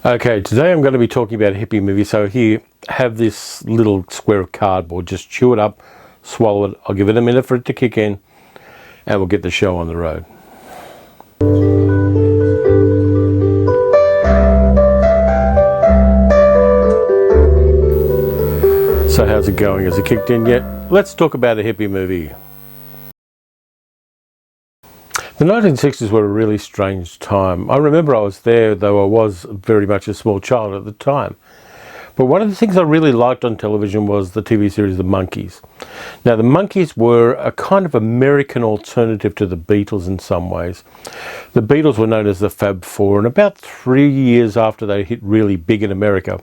Okay, today I'm going to be talking about a hippie movie. So here, have this little square of cardboard. Just chew it up, swallow it. I'll give it a minute for it to kick in, and we'll get the show on the road. So how's it going? Has it kicked in yet? Let's talk about a hippie movie. The 1960s were a really strange time. I remember I was there, though I was very much a small child at the time. But one of the things I really liked on television was the TV series The Monkees. Now, the Monkees were a kind of American alternative to the Beatles in some ways. The Beatles were known as the Fab Four, and about 3 years after they hit really big in America,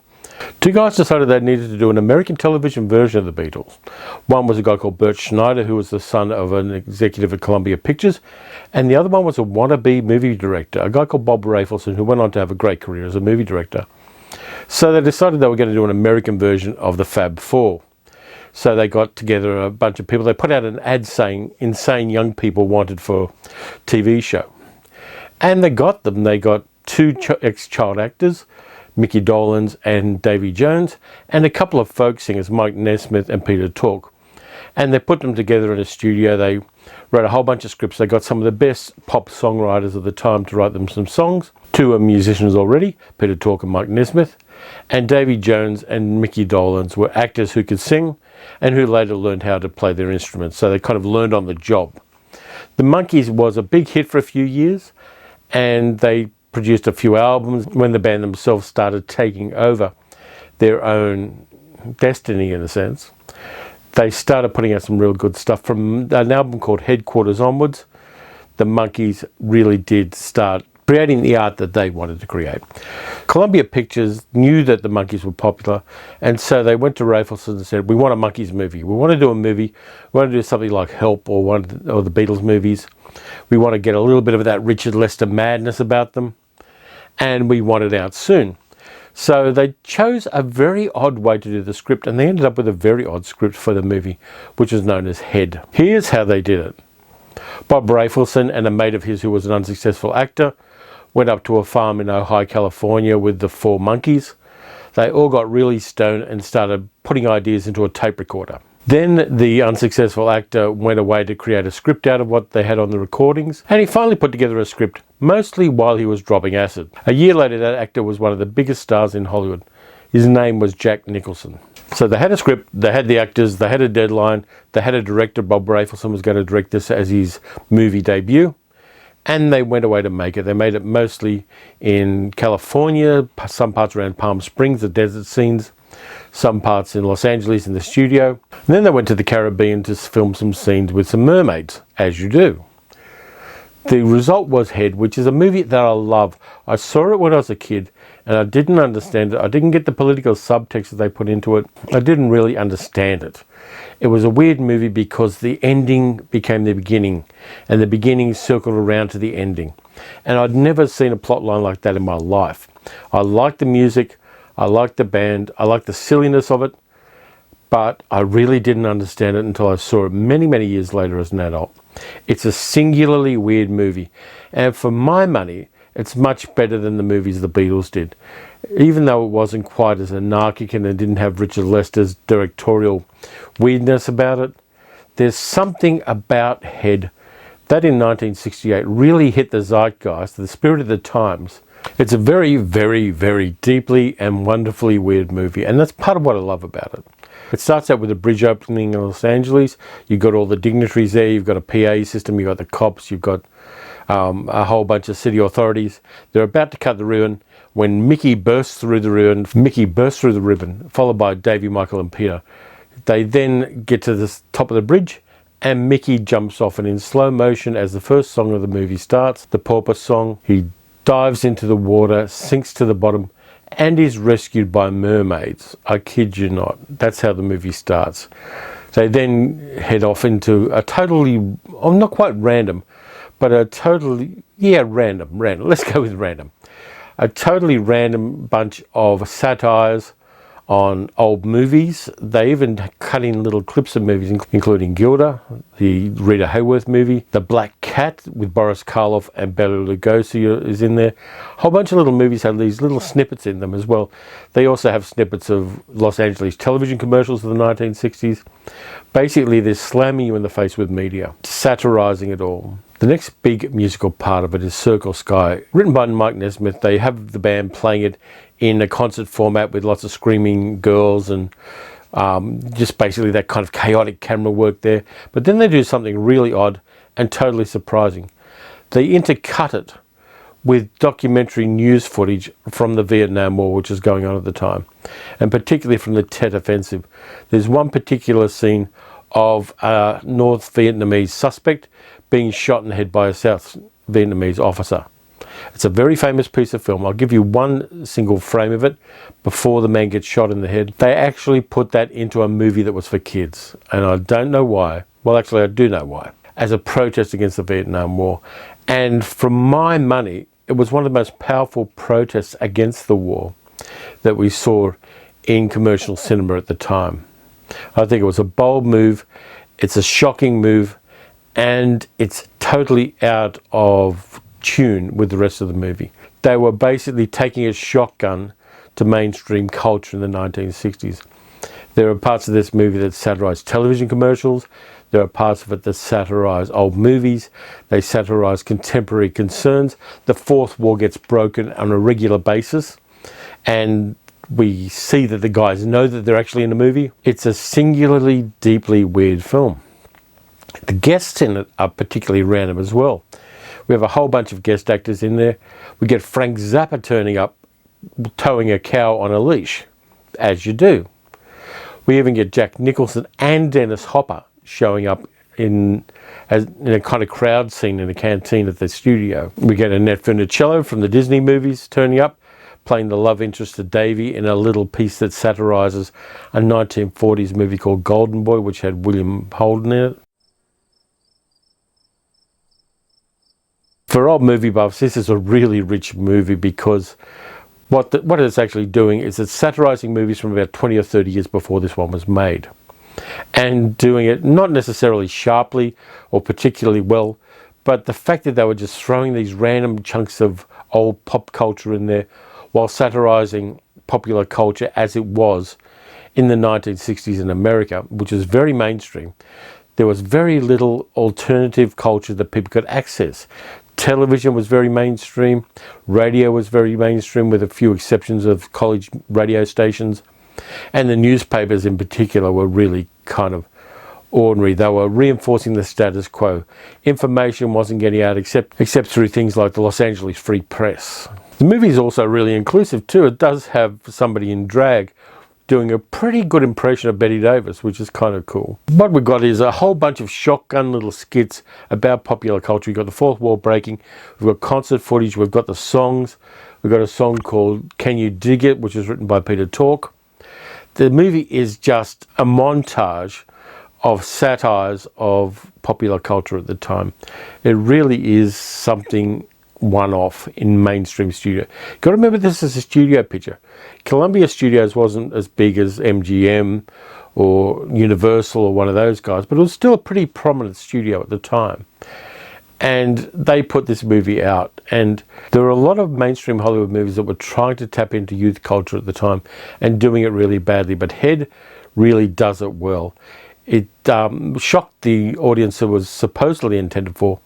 two guys decided they needed to do an American television version of the Beatles. One was a guy called Bert Schneider, who was the son of an executive at Columbia Pictures, and the other one was a wannabe movie director, a guy called Bob Rafelson, who went on to have a great career as a movie director. So they decided they were going to do an American version of the Fab Four. So they got together a bunch of people. They put out an ad saying, insane young people wanted for TV show. And they got them. They got two ex-child actors, Mickey Dolenz and Davy Jones, and a couple of folk singers, Mike Nesmith and Peter Tork. And they put them together in a studio. They wrote a whole bunch of scripts. They got some of the best pop songwriters of the time to write them some songs. Two are musicians already, Peter Tork and Mike Nesmith. And Davy Jones and Mickey Dolenz were actors who could sing and who later learned how to play their instruments. So they kind of learned on the job. The Monkees was a big hit for a few years, and they produced a few albums when the band themselves started taking over their own destiny, in a sense. They started putting out some real good stuff. From an album called Headquarters onwards, the Monkees really did start creating the art that they wanted to create. Columbia Pictures knew that the Monkees were popular, and so they went to Rafelson and said, we want a Monkees movie. We want to do a movie. We want to do something like Help or the Beatles movies. We want to get a little bit of that Richard Lester madness about them, and we want it out soon. So they chose a very odd way to do the script, and they ended up with a very odd script for the movie, which was known as Head. Here's how they did it. Bob Rafelson and a mate of his who was an unsuccessful actor went up to a farm in Ojai, California with the four Monkees. They all got really stoned and started putting ideas into a tape recorder. Then the unsuccessful actor went away to create a script out of what they had on the recordings, and he finally put together a script, mostly while he was dropping acid. A year later, that actor was one of the biggest stars in Hollywood. His name was Jack Nicholson. So they had a script, they had the actors, they had a deadline, they had a director. Bob Rafelson was going to direct this as his movie debut, and they went away to make it. They made it mostly in California, some parts around Palm Springs, the desert scenes, some parts in Los Angeles in the studio. And then they went to the Caribbean to film some scenes with some mermaids, as you do. The result was Head, which is a movie that I love. I saw it when I was a kid, and I didn't understand it. I didn't get the political subtext that they put into it. I didn't really understand it. It was a weird movie because the ending became the beginning, and the beginning circled around to the ending. And I'd never seen a plot line like that in my life. I liked the music, I liked the band, I liked the silliness of it, but I really didn't understand it until I saw it many, many years later as an adult. It's a singularly weird movie, and for my money, it's much better than the movies the Beatles did. Even though it wasn't quite as anarchic and it didn't have Richard Lester's directorial weirdness about it, there's something about Head that in 1968 really hit the zeitgeist, the spirit of the times. It's a very, very, very deeply and wonderfully weird movie, and that's part of what I love about it. It starts out with a bridge opening in Los Angeles. You've got all the dignitaries there, you've got a PA system, you've got the cops, you've got a whole bunch of city authorities. They're about to cut the ribbon when Mickey bursts through the ribbon, followed by Davy, Michael and Peter. They then get to the top of the bridge, and Mickey jumps off, and in slow motion as the first song of the movie starts, the Porpoise song, he dives into the water, sinks to the bottom, and is rescued by mermaids. I kid you not. That's how the movie starts. They then head off into a totally, not quite random, but a totally, random. Let's go with random. A totally random bunch of satires on old movies. They even cut in little clips of movies, including Gilda, the Rita Hayworth movie, The Black Cat with Boris Karloff and Bela Lugosi is in there. A whole bunch of little movies have these little snippets in them as well. They also have snippets of Los Angeles television commercials of the 1960s. Basically, they're slamming you in the face with media, satirizing it all. The next big musical part of it is Circle Sky. Written by Mike Nesmith, they have the band playing it in a concert format with lots of screaming girls and just basically that kind of chaotic camera work there. But then they do something really odd and totally surprising. They intercut it with documentary news footage from the Vietnam War, which is going on at the time, and particularly from the Tet Offensive. There's one particular scene of a North Vietnamese suspect being shot in the head by a South Vietnamese officer. It's a very famous piece of film. I'll give you one single frame of it before the man gets shot in the head. They actually put that into a movie that was for kids, and I don't know why. Well, actually, I do know why. As a protest against the Vietnam War. And for my money, it was one of the most powerful protests against the war that we saw in commercial cinema at the time. I think it was a bold move, it's a shocking move, and it's totally out of tune with the rest of the movie. They were basically taking a shotgun to mainstream culture in the 1960s. There are parts of this movie that satirize television commercials. There are parts of it that satirize old movies. They satirize contemporary concerns. The fourth wall gets broken on a regular basis, and we see that the guys know that they're actually in a movie. It's a singularly, deeply weird film. The guests in it are particularly random as well. We have a whole bunch of guest actors in there. We get Frank Zappa turning up, towing a cow on a leash, as you do. We even get Jack Nicholson and Dennis Hopper showing up in a kind of crowd scene in a canteen at the studio. We get Annette Funicello from the Disney movies turning up, playing the love interest of Davy in a little piece that satirizes a 1940s movie called Golden Boy, which had William Holden in it. For old movie buffs, this is a really rich movie because what it's actually doing is it's satirizing movies from about 20 or 30 years before this one was made, and doing it not necessarily sharply or particularly well, but the fact that they were just throwing these random chunks of old pop culture in there while satirizing popular culture as it was in the 1960s in America, which was very mainstream. There was very little alternative culture that people could access. Television was very mainstream, radio was very mainstream with a few exceptions of college radio stations, and the newspapers in particular were really kind of ordinary. They were reinforcing the status quo. Information wasn't getting out except through things like the Los Angeles Free Press. The movie is also really inclusive too. It does have somebody in drag doing a pretty good impression of Betty Davis, which is kind of cool. What we've got is a whole bunch of shotgun little skits about popular culture. We've got the fourth wall breaking, we've got concert footage, we've got the songs. We've got a song called Can You Dig It, which is written by Peter Tork. The movie is just a montage of satires of popular culture at the time. It really is something one-off in mainstream studio. You've got to remember this is a studio picture. Columbia Studios wasn't as big as MGM or Universal or one of those guys, but it was still a pretty prominent studio at the time. And they put this movie out, and there were a lot of mainstream Hollywood movies that were trying to tap into youth culture at the time and doing it really badly, but Head really does it well. It shocked the audience it was supposedly intended for,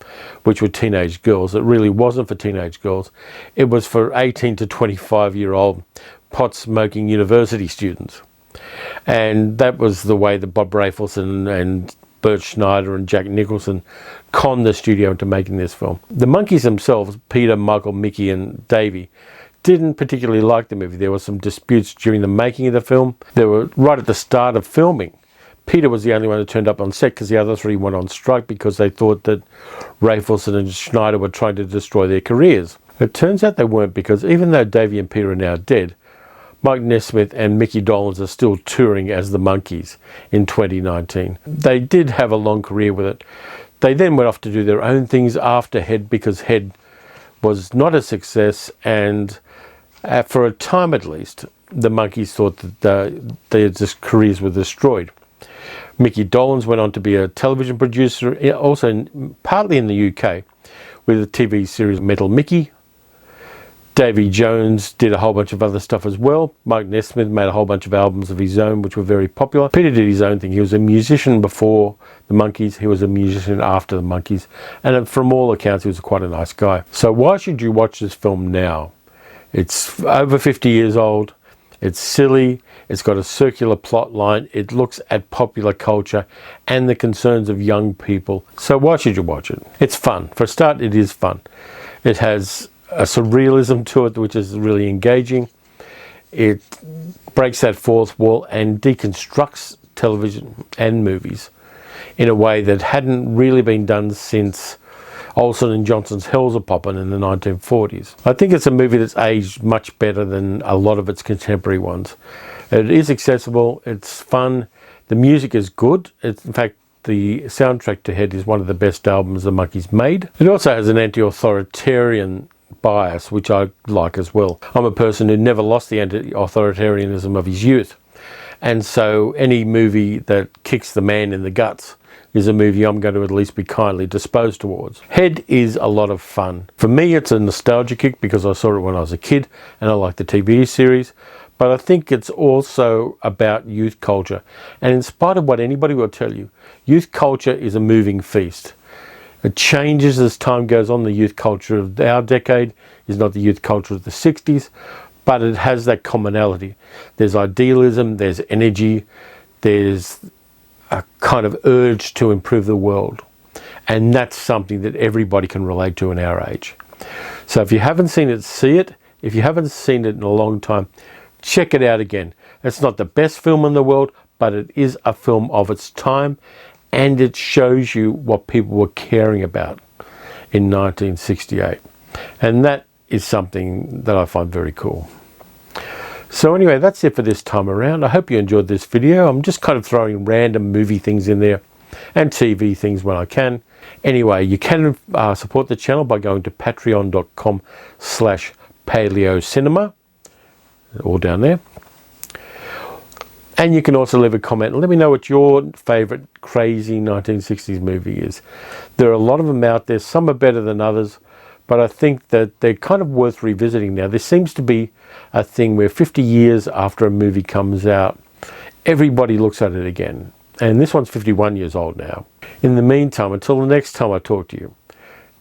which were teenage girls. It really wasn't for teenage girls. It was for 18 to 25-year-old pot-smoking university students. And that was the way that Bob Rafelson and Bert Schneider and Jack Nicholson conned the studio into making this film. The Monkees themselves, Peter, Michael, Mickey and Davey, didn't particularly like the movie. There were some disputes during the making of the film. They were right at the start of filming. Peter was the only one who turned up on set because the other three went on strike because they thought that Rafelson and Schneider were trying to destroy their careers. It turns out they weren't, because even though Davey and Peter are now dead, Mike Nesmith and Mickey Dolenz are still touring as the Monkees in 2019. They did have a long career with it. They then went off to do their own things after Head, because Head was not a success, and for a time at least, the Monkees thought that their careers were destroyed. Mickey Dolenz went on to be a television producer, also partly in the UK, with the TV series Metal Mickey. Davy Jones did a whole bunch of other stuff as well. Mike Nesmith made a whole bunch of albums of his own, which were very popular. Peter did his own thing. He was a musician before the Monkees. He was a musician after the Monkees. And from all accounts, he was quite a nice guy. So why should you watch this film now? It's over 50 years old. It's silly. It's got a circular plot line. It looks at popular culture and the concerns of young people. So why should you watch it? It's fun. For a start, it is fun. It has a surrealism to it, which is really engaging. It breaks that fourth wall and deconstructs television and movies in a way that hadn't really been done since Olsen and Johnson's Hellzapoppin' in the 1940s. I think it's a movie that's aged much better than a lot of its contemporary ones. It is accessible, it's fun, the music is good. In fact, the soundtrack to Head is one of the best albums the Monkees made. It also has an anti-authoritarian bias, which I like as well. I'm a person who never lost the anti-authoritarianism of his youth, and so any movie that kicks the man in the guts is a movie I'm going to at least be kindly disposed towards. Head is a lot of fun. For me, it's a nostalgia kick because I saw it when I was a kid and I like the TV series, but I think it's also about youth culture. And in spite of what anybody will tell you, youth culture is a moving feast. It changes as time goes on. The youth culture of our decade is not the youth culture of the 60s, but it has that commonality. There's idealism, there's energy, there's a kind of urge to improve the world. And that's something that everybody can relate to in our age. So if you haven't seen it, see it. If you haven't seen it in a long time, check it out again. It's not the best film in the world, but it is a film of its time. And it shows you what people were caring about in 1968. And that is something that I find very cool. So anyway, that's it for this time around. I hope you enjoyed this video. I'm just kind of throwing random movie things in there and TV things when I can. Anyway, you can support the channel by going to patreon.com/paleocinema. All down there. And you can also leave a comment and let me know what your favourite crazy 1960s movie is. There are a lot of them out there. Some are better than others, but I think that they're kind of worth revisiting now. There seems to be a thing where 50 years after a movie comes out, everybody looks at it again. And this one's 51 years old now. In the meantime, until the next time I talk to you,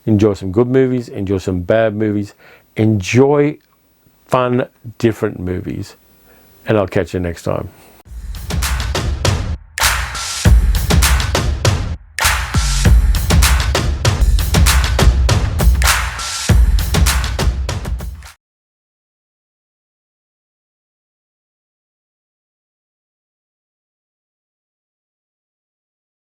enjoy some good movies, enjoy some bad movies, enjoy fun, different movies, and I'll catch you next time.